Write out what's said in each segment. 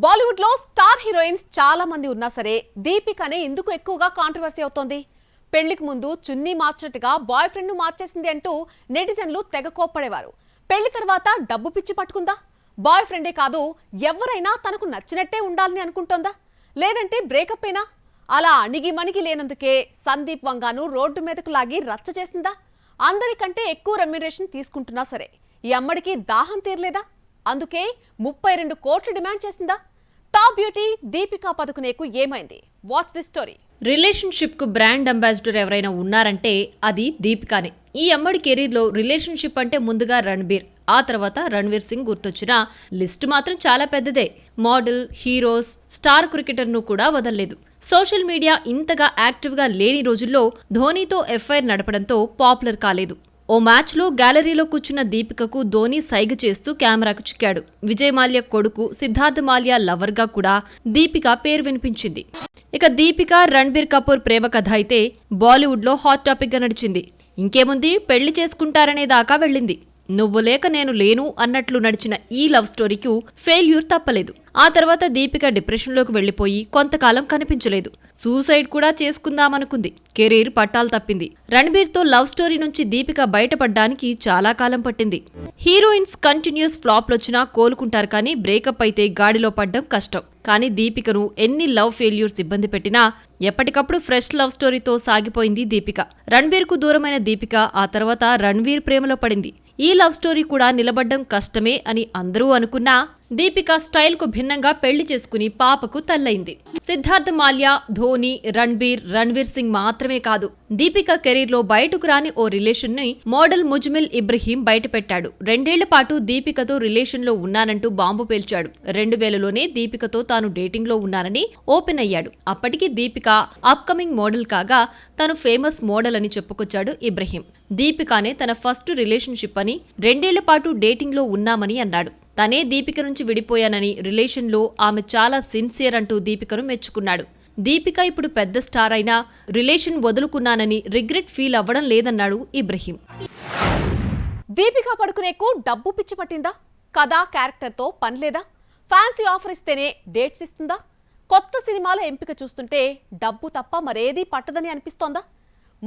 బాలీవుడ్ లో star heroines చాలా మంది ఉన్నా సరే దీపికనే ఎందుకు ఎక్కువగా కాంట్రవర్సీ అవుతోంది. పెళ్లికి ముందు చున్నీ మార్చినట్టుగా బాయ్ ఫ్రెండ్ ను మార్చేసింది అంటూ నెటిజన్లు తెగ కోప్పడేవారు. పెళ్లి తర్వాత డబ్బు పిచ్చి పట్టుకుందా? బాయ్ ఫ్రెండే కాదు ఎవరైనా తనకు నచ్చినట్టే ఉండాలని అనుకుంటోందా? లేదంటే బ్రేకప్ ఏనా? అలా అణిగి మణిగి లేనందుకే సందీప్ వంగాను రోడ్డు మీదకు లాగి రచ్చ చేసిందా? అందరికంటే ఎక్కువ రెమ్యునరేషన్ తీసుకుంటున్నా సరే ఈ అమ్మడికి దాహం తీరలేదా? అందుకే 32 కోట్లు డిమాండ్ చేసిందా? టాప్ బ్యూటీ దీపికా పదుకునేకు ఏమైంది? Watch this story. రిలేషన్షిప్ కు బ్రాండ్ అంబాసిడర్ ఎవరైనా ఉన్నారంటే అది దీపికానే. ఈ అమ్మడి కెరీర్ లో రిలేషన్షిప్ అంటే ముందుగా రణబీర్, ఆ తర్వాత రణ్వీర్ సింగ్ గుర్తొచ్చిన లిస్టు మాత్రం చాలా పెద్దదే. మోడల్, హీరోస్, స్టార్ క్రికెటర్ ను కూడా వదల్లేదు. సోషల్ మీడియా ఇంతగా యాక్టివ్ గా లేని రోజుల్లో ధోనీతో ఎఫ్ఐఆర్ నడపడంతో పాపులర్ కాలేదు. ఓ మ్యాచ్లో గ్యాలరీలో కూర్చున్న దీపికకు ధోనీ సైగ చేస్తూ కెమెరాకు చిక్కాడు. విజయ్ మాల్యా కొడుకు సిద్ధార్థ్ మాల్యా లవర్గా కూడా దీపిక పేరు వినిపించింది. ఇక దీపిక రణ్బీర్ కపూర్ ప్రేమ కథ అయితే బాలీవుడ్లో హాట్ టాపిక్ గా నడిచింది. ఇంకేముంది, పెళ్లి చేసుకుంటారనే దాకా వెళ్ళింది. నువ్వు లేక నేను లేను అన్నట్లు నడిచిన ఈ లవ్ స్టోరీకు ఫెయిల్యూర్ తప్పలేదు. ఆ తర్వాత దీపిక డిప్రెషన్లోకి వెళ్లిపోయి కొంతకాలం కనిపించలేదు. సూసైడ్ కూడా చేసుకుందామనుకుంది. కెరీర్ పట్టాలు తప్పింది. రణ్బీర్తో లవ్ స్టోరీ నుంచి దీపిక బయటపడ్డానికి చాలా కాలం పట్టింది. హీరోయిన్స్ కంటిన్యూస్ ఫ్లాప్లొచ్చినా కోలుకుంటారు, కానీ బ్రేకప్ అయితే గాడిలో పడ్డం కష్టం. కానీ దీపికను ఎన్ని లవ్ ఫెయిల్యూర్స్ ఇబ్బంది పెట్టినా ఎప్పటికప్పుడు ఫ్రెష్ లవ్ స్టోరీతో సాగిపోయింది దీపిక. రణ్బీర్కు దూరమైన దీపిక ఆ తర్వాత రణ్వీర్ ప్రేమలో పడింది. ఈ లవ్ స్టోరీ కూడా నిలబడ్డం కష్టమే అని అందరూ అనుకున్నా దీపిక స్టైల్ కు భిన్నంగా పెళ్లి చేసుకుని పాపకు తల్లయింది. సిద్ధార్థ్ మాల్యా, ధోనీ, రణ్వీర్ సింగ్ మాత్రమే కాదు, దీపిక కెరీర్ లో బయటకు రాని ఓ రిలేషన్ ని మోడల్ ముజ్మిల్ ఇబ్రహీం బయటపెట్టాడు. 2 ఏళ్ల పాటు దీపికతో రిలేషన్ లో ఉన్నానంటూ బాంబు పేల్చాడు. 2000లోనే దీపికతో తాను డేటింగ్ లో ఉన్నానని ఓపెన్ అయ్యాడు. అప్పటికి దీపిక అప్కమింగ్ మోడల్ కాగా తను ఫేమస్ మోడల్ అని చెప్పుకొచ్చాడు ఇబ్రహీం. దీపికానే తన ఫస్ట్ రిలేషన్షిప్ అని, 2 ఏళ్ల పాటు డేటింగ్ లో ఉన్నామని అన్నాడు. తనే దీపిక నుంచి విడిపోయానని, రిలేషన్లో ఆమె చాలా సిన్సియర్ అంటూ దీపికను మెచ్చుకున్నాడు. దీపిక ఇప్పుడు పెద్ద స్టార్ అయినా రిలేషన్ వదులుకున్నానని రిగ్రెట్ ఫీల్ అవ్వడం లేదన్నాడు ఇబ్రహీం. దీపికా పడుకునేకు డబ్బు పిచ్చి పట్టిందా? కథా క్యారెక్టర్తో పని లేదా? ఫ్యాన్సీ ఆఫర్ ఇస్తేనే డేట్స్ ఇస్తుందా? కొత్త సినిమాల ఎంపిక చూస్తుంటే డబ్బు తప్ప మరేదీ పట్టదని అనిపిస్తోందా?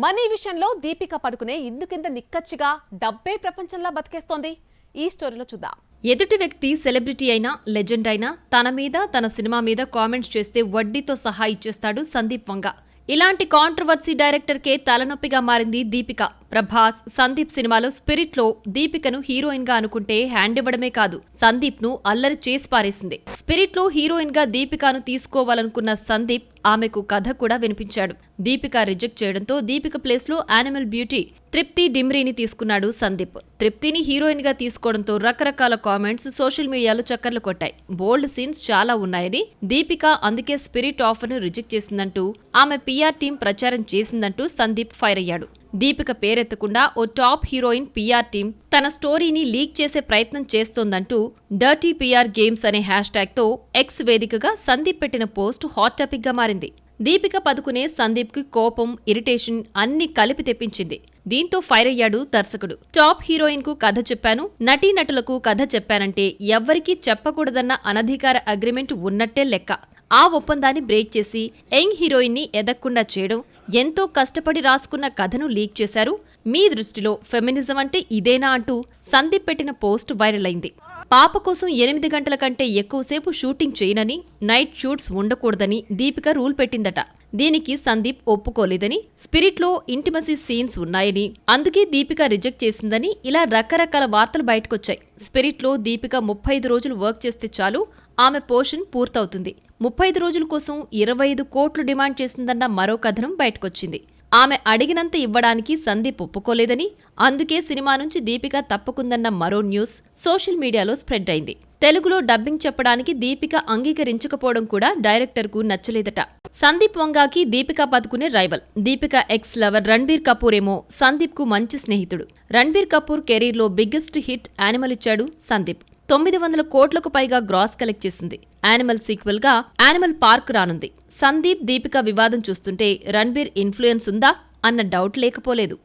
మనీ విషయంలో దీపిక పడుకునే ఇందుకింత నిక్కచ్చిగా డబ్బే ప్రపంచంలా బతికేస్తోంది. ఈ స్టోరీలో చూద్దాం. ఎదుటి వ్యక్తి సెలబ్రిటీ అయినా, లెజెండ్ అయినా తన మీద, తన సినిమా మీద కామెంట్స్ చేస్తే వడ్డీతో సహా ఇచ్చేస్తాడు సందీప్ వంగ. ఇలాంటి కాంట్రవర్సీ డైరెక్టర్కే తలనొప్పిగా మారింది దీపిక. ప్రభాస్, సందీప్ సినిమాలో స్పిరిట్ లో దీపికను హీరోయిన్ గా అనుకుంటే హ్యాండ్ ఇవ్వడమే కాదు, సందీప్ ను అల్లరి చేసి పారేసింది. స్పిరిట్ లో హీరోయిన్ గా దీపికను తీసుకోవాలనుకున్న సందీప్ ఆమెకు కథ కూడా వినిపించాడు. దీపిక రిజెక్ట్ చేయడంతో దీపిక ప్లేస్ లో యానిమల్ బ్యూటీ తృప్తి డిమ్రీని తీసుకున్నాడు సందీప్. తృప్తిని హీరోయిన్ గా తీసుకోవడంతో రకరకాల కామెంట్స్ సోషల్ మీడియాలో చక్కర్లు కొట్టాయి. బోల్డ్ సీన్స్ చాలా ఉన్నాయని, దీపిక అందుకే స్పిరిట్ ఆఫర్ ను రిజెక్ట్ చేసిందంటూ, ఆమె పిఆర్ టీం ప్రచారం చేసిందంటూ సందీప్ ఫైర్ అయ్యాడు. దీపిక పేరెత్తకుండా ఓ టాప్ హీరోయిన్ పిఆర్ టీం తన స్టోరీని లీక్ చేసే ప్రయత్నం చేస్తోందంటూ డర్టీ పిఆర్ గేమ్స్ అనే హ్యాష్ ట్యాగ్ తో ఎక్స్ వేదికగా సందీప్ పెట్టిన పోస్ట్ హాట్ టాపిక్ గా మారింది. దీపిక పదుకునే సందీప్ కి కోపం, ఇరిటేషన్ అన్ని కలిపి తెప్పించింది. దీంతో ఫైర్ అయ్యాడు దర్శకుడు. టాప్ హీరోయిన్ కు కథ చెప్పాను, నటీనటులకు కథ చెప్పానంటే ఎవ్వరికీ చెప్పకూడదన్న అనధికార అగ్రిమెంట్ ఉన్నట్టే లెక్క. ఆ ఒప్పందాన్ని బ్రేక్ చేసి యంగ్ హీరోయిన్ ని ఎదక్కుండా చేయడం, ఎంతో కష్టపడి రాసుకున్న కథను లీక్ చేశారు. మీ దృష్టిలో ఫెమినిజం అంటే ఇదేనా అంటూ సందీప్ పెట్టిన పోస్ట్ వైరల్ అయింది. పాప కోసం 8 గంటల కంటే ఎక్కువసేపు షూటింగ్ చేయనని, నైట్ షూట్స్ ఉండకూడదని దీపిక రూల్ పెట్టిందట. దీనికి సందీప్ ఒప్పుకోలేదని, స్పిరిట్ లో ఇంటిమసీ సీన్స్ ఉన్నాయని, అందుకే దీపిక రిజెక్ట్ చేసిందని ఇలా రకరకాల వార్తలు బయటకొచ్చాయి. స్పిరిట్ లో దీపిక 35 రోజులు వర్క్ చేస్తే చాలు ఆమె పోర్షన్ పూర్తవుతుంది. 35 రోజుల కోసం 25 కోట్లు డిమాండ్ చేసిందన్న మరో కథనం బయటకొచ్చింది. ఆమె అడిగినంత ఇవ్వడానికి సందీప్ ఒప్పుకోలేదని, అందుకే సినిమా నుంచి దీపిక తప్పుకుందన్న మరో న్యూస్ సోషల్ మీడియాలో స్ప్రెడ్ అయింది. తెలుగులో డబ్బింగ్ చెప్పడానికి దీపిక అంగీకరించకపోవడం కూడా డైరెక్టర్కు నచ్చలేదట. సందీప్ వంగాకి Deepika Padukone rival. Deepika ex lover Ranbir Kapoor ఏమో సందీప్ కు మంచి స్నేహితుడు. రణ్బీర్ కపూర్ కెరీర్ లో బిగ్గెస్ట్ హిట్ యానిమల్ ఇచ్చాడు సందీప్. 900 కోట్లకు పైగా గ్రాస్ కలెక్ట్ చేసింది. యానిమల్ సీక్వెల్ గా యానిమల్ పార్క్ రానుంది. సందీప్, దీపిక వివాదం చూస్తుంటే రణ్బీర్ ఇన్ఫ్లుయెన్స్ ఉందా అన్న డౌట్ లేకపోలేదు.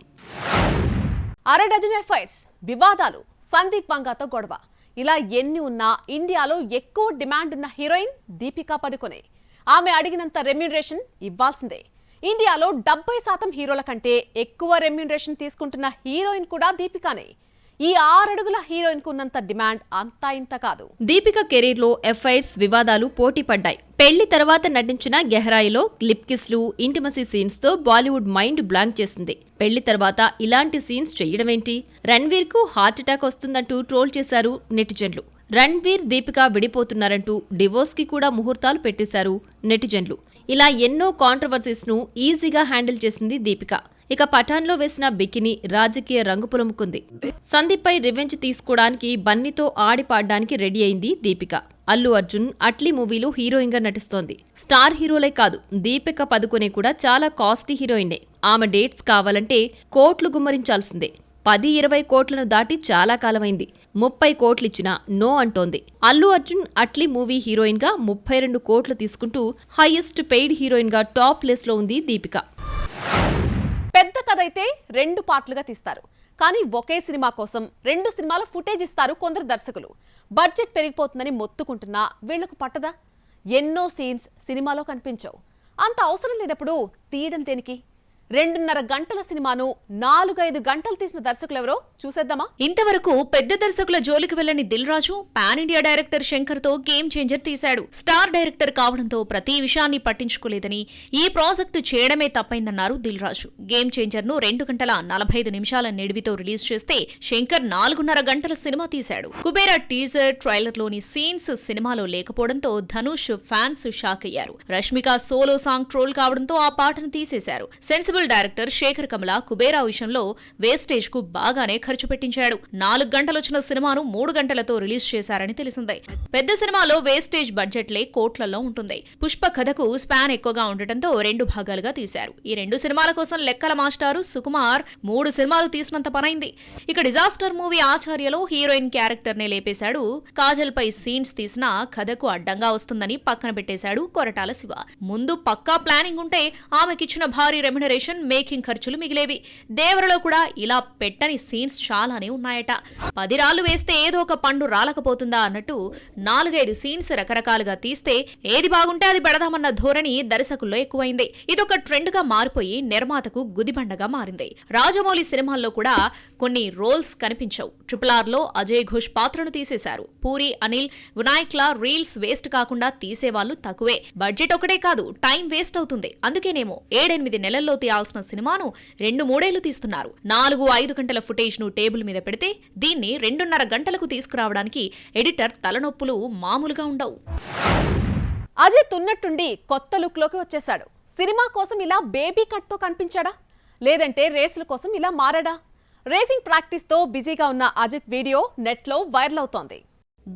అర డజన్ ఎఫ్ఐఆర్స్, వివాదాలు, సందీప్ వంగాతో గొడవ, ఇలా ఎన్ని ఉన్నా ఇండియాలో ఎక్కువ డిమాండ్ ఉన్న హీరోయిన్ దీపికా పడుకొనే. ఆమె అడిగినంత రెమ్యూనరేషన్ ఇవ్వాల్సిందే. ఇండియాలో 70% హీరోల కంటే ఎక్కువ రెమ్యూనరేషన్ తీసుకుంటున్న హీరోయిన్ కూడా దీపికానే. ఈ 6 అడుగుల హీరోయిన్ కు ఉన్నంత డిమాండ్ అంతా ఇంత కాదు. దీపిక కెరీర్ లో ఎఫ్ఐఆర్స్ వివాదాలు పోటీ పడ్డాయి. పెళ్లి తర్వాత నటించిన గెహరాయిలో లిప్ కిస్లు, ఇంటిమసీ సీన్స్ తో బాలీవుడ్ మైండ్ బ్లాంక్ చేసింది. పెళ్లి తర్వాత ఇలాంటి సీన్స్ చెయ్యడమేంటి? రణ్వీర్ కు హార్ట్ అటాక్ వస్తుందంటూ ట్రోల్ చేశారు నెటిజన్లు. రణ్వీర్, దీపిక విడిపోతున్నారంటూ డివోర్స్ కి కూడా ముహూర్తాలు పెట్టేశారు నెటిజన్లు. ఇలా ఎన్నో కాంట్రవర్సీస్ ను ఈజీగా హ్యాండిల్ చేసింది దీపిక. ఇక పఠాన్లో వేసిన బికిని రాజకీయ రంగు పులుముకుంది. సందీప్ పై రివెంజ్ తీసుకోవడానికి బన్నీతో ఆడి పాడడానికి రెడీ అయింది దీపిక. అల్లు అర్జున్, అట్లీ మూవీలో హీరోయిన్ గా నటిస్తోంది. స్టార్ హీరోలే కాదు, దీపిక పదుకొనే కూడా చాలా కాస్ట్లీ హీరోయినే. ఆమె డేట్స్ కావాలంటే కోట్లు గుమ్మరించాల్సిందే. 10-20 కోట్లను దాటి చాలా కాలమైంది. 30 కోట్లిచ్చినా నో అంటోంది. అల్లు అర్జున్, అట్లీ మూవీ హీరోయిన్ గా 32 కోట్లు తీసుకుంటూ హైయెస్ట్ పెయిడ్ హీరోయిన్ గా టాప్ ప్లేస్ లో ఉంది దీపిక. పెద్ద కథ అయితే 2 పార్ట్లుగా తీస్తారు. కానీ ఒకే సినిమా కోసం 2 సినిమాల ఫుటేజ్ ఇస్తారు కొందరు దర్శకులు. బడ్జెట్ పెరిగిపోతుందని మొత్తుకుంటున్నా వీళ్లకు పట్టదా? ఎన్నో సీన్స్ సినిమాలో కనిపించవు. అంత అవసరం లేనప్పుడు తీయడం దేనికి? 2.5 గంటల సినిమాను 4-5 గంటలు తీసిన దర్శకులెవరో చూసేద్దామా? ఇంతవరకు పెద్ద దర్శకుల జోలికి వెళ్లని Dil Raju pan India director Shankar తో గేమ్ చేంజర్ తీశాడు. స్టార్ డైరెక్టర్ కావడంతో ప్రతి విషయాన్ని పట్టించుకోలేదని, ఈ ప్రాజెక్టు చేయడమే తప్పైందన్నారు దిల్ రాజు. గేమ్ చేంజర్ ను 2 గంటల 45 నిమిషాల నిడివితో రిలీజ్ చేస్తే శంకర్ 4.5 గంటల సినిమా తీశాడు. కుబేరా టీజర్, ట్రైలర్ లోని సీన్స్ సినిమాలో లేకపోవడంతో ధనుష్ ఫ్యాన్స్ షాక్ అయ్యారు. రష్మిక సోలో సాంగ్ ట్రోల్ కావడంతో ఆ పాటను తీసేశారు. సెన్సిబుల్ డైరెక్టర్ శేఖర్ కమల కుబేరా విషయంలో వేస్టేజ్ కు బాగానే ఖర్చు పెట్టించాడు. 4 గంటలొచ్చిన సినిమాను 3 గంటలతో రిలీజ్ చేశారని తెలిసిందే. పెద్ద సినిమాలో వేస్టేజ్ బడ్జెట్లే కోట్లలో ఉంటుంది. పుష్ప కథకు స్పాన్ ఎక్కువగా ఉండటంతో 2 భాగాలుగా తీశారు. ఈ 2 సినిమాల కోసం లెక్కల మాస్టారు సుకుమార్ 3 సినిమాలు తీసినంత పనైంది. ఇక డిజాస్టర్ మూవీ ఆచార్యలో హీరోయిన్ క్యారెక్టర్ నే లేపేశాడు. కాజల్ పై సీన్స్ తీసినా కథకు అడ్డంగా వస్తుందని పక్కన పెట్టేశాడు కొరటాల శివ. ముందు పక్కా ప్లానింగ్ ఉంటే ఆమెకిచ్చిన భారీ రెమ్యునరేషన్, మేకింగ్ ఖర్చులు మిగిలేవి. దేవరలో కూడా ఇలా పెట్టని సీన్స్ చాలానే ఉన్నాయట. 10 రాళ్లు వేస్తే ఏదో ఒక పండు రాలకపోతుందా అన్నట్టు 4-5 సీన్స్ రకరకాలుగా తీస్తే ఏది బాగుంటే అది పెడదామన్న ధోరణి దర్శకుల్లో ఎక్కువైంది. ఇదొక ట్రెండ్ గా మారిపోయి నిర్మాతకు గుదిబండగా మారింది. రాజమౌళి సినిమాల్లో కూడా కొన్ని రోల్స్ కనిపించవు. RRR లో అజయ్ ఘోష్ పాత్రను తీసేశారు. పూరి, అనిల్, వినాయక్ లా రీల్స్ వేస్ట్ కాకుండా తీసేవాళ్లు తక్కువే. బడ్జెట్ ఒకటే కాదు, టైం వేస్ట్ అవుతుంది. అందుకేనేమో 7-8 నెలల్లో తీయాల్సిన సినిమాను 2-3 ఏళ్లు తీస్తున్నారు. 4-5 గంటల ఫుటేజ్ ను టేబుల్ మీద పెడితే దీన్ని 2.5 గంటలకు తీసుకురావడానికి ఎడిటర్ తలనొప్పులు మామూలుగా ఉండవు. అజిత్ ఉన్నట్టుండి కొత్త లుక్ లోకి వచ్చేశాడు. సినిమా కోసం ఇలా బేబీ కట్ తో కనిపించాడా, లేదంటే రేసుల కోసం ఇలా మారాడా? రేసింగ్ ప్రాక్టీస్ తో బిజీగా ఉన్న అజిత్ వీడియో నెట్ లో వైరల్ అవుతోంది.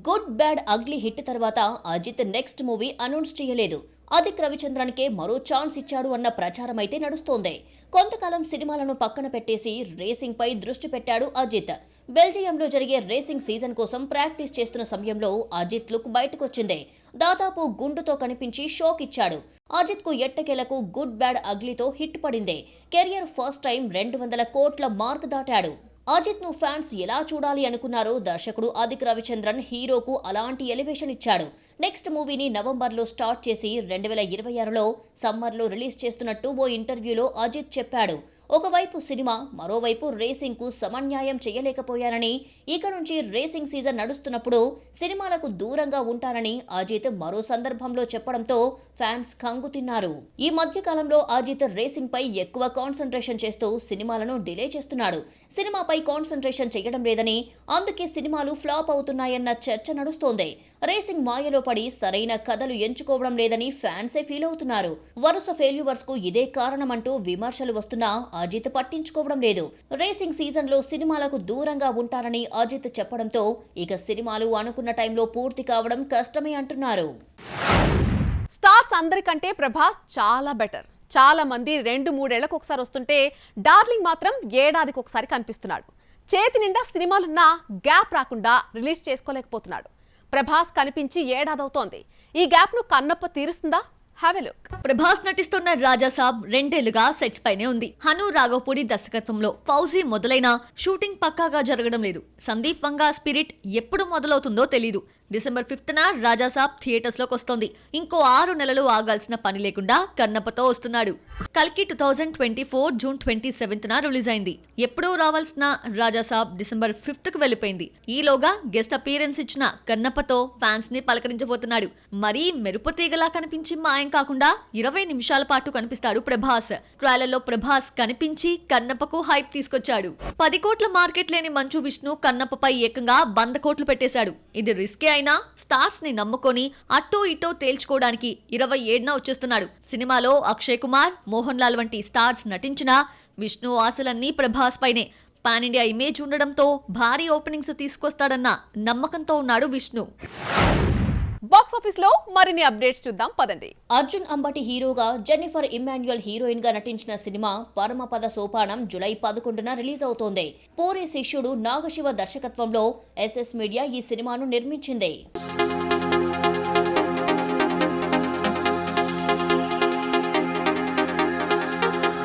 గుడ్ బ్యాడ్ అగ్లీ హిట్ తర్వాత అజిత్ నెక్స్ట్ మూవీ అనౌన్స్ చేయలేదు. అదిక్ రవిచంద్రన్కే మరో ఛాన్స్ ఇచ్చాడు అన్న ప్రచారం అయితే నడుస్తోంది. కొంతకాలం సినిమాలను పక్కన పెట్టేసి రేసింగ్ పై దృష్టి పెట్టాడు అజిత్. బెల్జియంలో జరిగే రేసింగ్ సీజన్ కోసం ప్రాక్టీస్ చేస్తున్న సమయంలో అజిత్ లుక్ బయటకొచ్చింది. దాదాపు గుండుతో కనిపించి షాక్ ఇచ్చాడు. అజిత్ కు ఎట్టకేలకు గుడ్ బ్యాడ్ అగ్లీతో హిట్ పడింది. కెరియర్ ఫస్ట్ టైం 200 కోట్ల మార్క్ దాటాడు. అజిత్ ను ఫ్యాన్స్ ఎలా చూడాలి అనుకున్నారో దర్శకుడు అదిక్ రవిచంద్రన్ హీరోకు అలాంటి ఎలివేషన్ ఇచ్చాడు. నెక్స్ట్ మూవీని నవంబర్లో స్టార్ట్ చేసి 2026లో సమ్మర్లో రిలీజ్ చేస్తున్నట్టు ఓ ఇంటర్వ్యూలో అజిత్ చెప్పాడు. ఒకవైపు సినిమా, మరోవైపు రేసింగ్ కు సమన్యాయం చేయలేకపోయానని, ఇక నుంచి రేసింగ్ సీజన్ నడుస్తున్నప్పుడు సినిమాలకు దూరంగా ఉంటానని అజిత్ మరో సందర్భంలో చెప్పడంతో ఫ్యాన్స్ కంగు తిన్నారు. ఈ మధ్య కాలంలో అజిత్ రేసింగ్ పై ఎక్కువ కాన్సంట్రేషన్ చేస్తూ సినిమాలను డిలే చేస్తున్నాడు. సినిమాపై కాన్సంట్రేషన్ చేయడం లేదని, అందుకే సినిమాలు ఫ్లాప్ అవుతున్నాయన్న చర్చ నడుస్తోంది. రేసింగ్ మాయలో పడి సరైన కథలు ఎంచుకోవడం లేదని ఫ్యాన్సే ఫీల్ అవుతున్నారు. వరుస ఫెయిల్యూవర్స్ కు ఇదే కారణమంటూ విమర్శలు వస్తున్నా అజిత్ పట్టించుకోవడం లేదు. రేసింగ్ సీజన్ లో సినిమాలకు దూరంగా ఉంటారని అజిత్ చెప్పడంతో ఇక సినిమాలు అనుకున్న టైంలో పూర్తి కావడం కష్టమే అంటున్నారు. స్టార్స్ అందరికంటే ప్రభాస్ చాలా బెటర్. చాలా మంది 2-3 ఏళ్లకు ఒకసారి వస్తుంటే డార్లింగ్ మాత్రం ఏడాదికి ఒకసారి కనిపిస్తున్నాడు. చేతి నిండా సినిమాలున్నా గ్యాప్ రాకుండా రిలీజ్ చేసుకోలేకపోతున్నాడు. ప్రభాస్ కనిపించి ఏడాదవుతోంది. ఈ గ్యాప్ ను కన్నప్ప తీరుస్తుందా? Have a look. ప్రభాస్ నటిస్తున్న రాజాసాబ్ రెండేళ్లుగా సెట్స్ పైనే ఉంది. హను రాఘవపూడి దర్శకత్వంలో ఫౌజీ మొదలైన షూటింగ్ పక్కాగా జరగడం లేదు. సందీప్ వంగా స్పిరిట్ ఎప్పుడు మొదలవుతుందో తెలీదు. డిసెంబర్ 5న రాజాసాబ్ థియేటర్స్ లోకి వస్తోంది. ఇంకో 6 నెలలు ఆగాల్సిన పని లేకుండా కన్నప్పతో వస్తున్నాడు. కల్కి 2024 జూన్ 27న రిలీజ్ అయింది. ఎప్పుడూ రావాల్సిన రాజాసాబ్ డిసెంబర్ 5కు వెళ్లిపోయింది. ఈలోగా గెస్ట్ అపీరెన్స్ ఇచ్చిన కన్నప్పతో ఫ్యాన్స్ ని పలకరించబోతున్నాడు. మరీ మెరుపు తీగలా కనిపించి మాయం కాకుండా 20 నిమిషాల పాటు కనిపిస్తాడు ప్రభాస్. ట్రైలర్లో ప్రభాస్ కనిపించి కన్నప్పకు హైప్ తీసుకొచ్చాడు. 10 కోట్ల మార్కెట్ లేని మంచు విష్ణు కన్నప్పపై ఏకంగా 100 కోట్లు పెట్టేశాడు. ఇది రిస్కే అయినా స్టార్స్ ని నమ్ముకొని అటో ఇటో తేల్చుకోవడానికి 27న వచ్చేస్తున్నాడు. సినిమాలో అక్షయ్ కుమార్, మోహన్ లాల్ వంటి స్టార్స్ నటించినా విష్ణు ఆశలన్నీ ప్రభాస్ పైనే. పాన్ ఇండియా ఇమేజ్ ఉండడంతో భారీ ఓపెనింగ్స్ తీసుకొస్తాడన్న నమ్మకంతో ఉన్నాడు విష్ణు. బాక్స్ ఆఫీస్ లో మరిన్ని అప్డేట్స్ చూద్దాం పదండి. అర్జున్ అంబటి హీరోగా జెన్నిఫర్ ఇమ్మాన్యుయల్ హీరోయిన్ గా నటించిన సినిమా పరమపద సోపానం జూలై 11న రిలీజ్ అవుతోంది. పూరి శిష్యుడు నాగశివ దర్శకత్వంలో SS మీడియా ఈ సినిమాను నిర్మించింది.